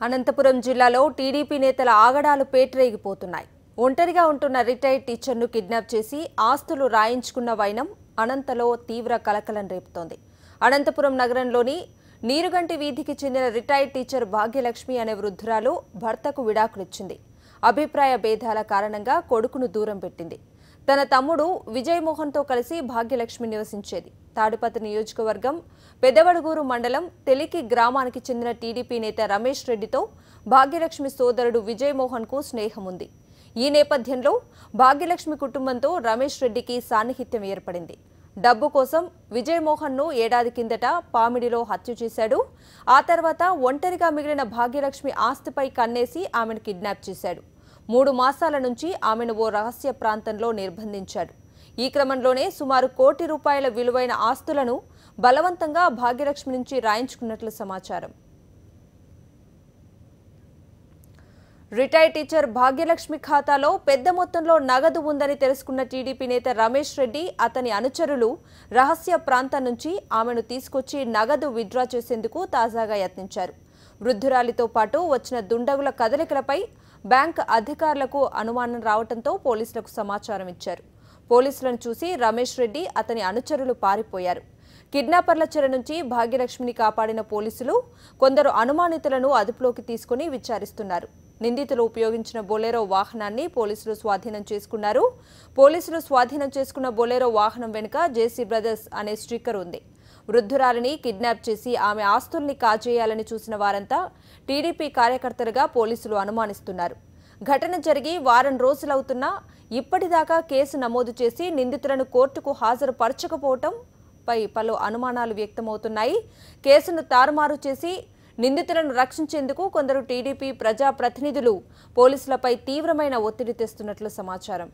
అనంతపురం జిల్లాలో టీడీపీ నేతల ఆగడాలు పేటరేగిపోతున్నాయి. ఒంటరిగా ఉంటున్న రిటైర్డ్ టీచర్ను కిడ్నాప్ చేసి ఆస్తులు రాయించుకున్న వైనం అనంతలో తీవ్ర కలకలం రేపుతోంది. అనంతపురం నగరంలోని నీరుగంటి వీధికి చెందిన రిటైర్డ్ టీచర్ భాగ్యలక్ష్మి అనే వృద్ధురాలు భర్తకు విడాకులిచ్చింది. అభిప్రాయ భేదాల కారణంగా కొడుకును దూరం పెట్టింది. తన తమ్ముడు విజయమోహన్తో కలిసి భాగ్యలక్ష్మి నివసించేది. తాడిపత్రి నియోజకవర్గం పెదవడుగూరు మండలం తెలికి గ్రామానికి చెందిన టీడీపీ నేత రమేష్ రెడ్డితో భాగ్యలక్ష్మి సోదరుడు విజయమోహన్కు స్నేహం ఉంది. ఈ నేపథ్యంలో భాగ్యలక్ష్మి కుటుంబంతో రమేష్ రెడ్డికి సాన్నిహిత్యం ఏర్పడింది. డబ్బు కోసం విజయమోహన్ను ఏడాది కిందట పామిడిలో హత్య చేశాడు. ఆ తర్వాత ఒంటరిగా మిగిలిన భాగ్యలక్ష్మి ఆస్తిపై కన్నేసి ఆమెను కిడ్నాప్ చేశాడు. 3 మాసాల నుంచి ఆమెను ఓ రహస్య ప్రాంతంలో నిర్బంధించాడు. ఈ క్రమంలోనే సుమారు ₹1 కోటి విలువైన ఆస్తులను బలవంతంగా భాగ్యలక్ష్మి నుంచి రాయించుకున్నట్లు సమాచారం. రిటైర్డ్ టీచర్ భాగ్యలక్ష్మి ఖాతాలో పెద్ద మొత్తంలో నగదు ఉందని తెలుసుకున్న టీడీపీ నేత రమేష్ రెడ్డి, అతని అనుచరులు రహస్య ప్రాంతం నుంచి ఆమెను తీసుకొచ్చి నగదు విత్డ్రా చేసేందుకు తాజాగా యత్నించారు. వృద్ధురాలితో పాటు వచ్చిన దుండగుల కదలికలపై బ్యాంక్ అధికారులకు అనుమానం రావడంతో పోలీసులకు సమాచారం ఇచ్చారు. పోలీసులను చూసి రమేష్ రెడ్డి, అతని అనుచరులు పారిపోయారు. కిడ్నాపర్ల చెర నుంచి భాగ్యలక్ష్మిని కాపాడిన పోలీసులు కొందరు అనుమానితులను అదుపులోకి తీసుకుని విచారిస్తున్నారు. నిందితులు ఉపయోగించిన బొలెరో వాహనాన్ని పోలీసులు స్వాధీనం చేసుకున్నారు. పోలీసులు స్వాధీనం చేసుకున్న బొలెరో వాహనం వెనుక జేసీ బ్రదర్స్ అనే స్టిక్కర్ ఉంది. వృద్ధురాలిని కిడ్నాప్ చేసి ఆమె ఆస్తుల్ని కాజేయాలని చూసిన వారంతా టీడీపీ కార్యకర్తలుగా పోలీసులు అనుమానిస్తున్నారు. ఘటన జరిగి వారం రోజులవుతున్నా ఇప్పటిదాకా కేసు నమోదు చేసి నిందితులను కోర్టుకు హాజరుపరచకపోవడంపై పలు అనుమానాలు వ్యక్తమవుతున్నాయి. కేసును తారుమారు చేసి నిందితులను రక్షించేందుకు కొందరు టీడీపీ ప్రజాప్రతినిధులు పోలీసులపై తీవ్రమైన ఒత్తిడి తెస్తున్నట్లు సమాచారం.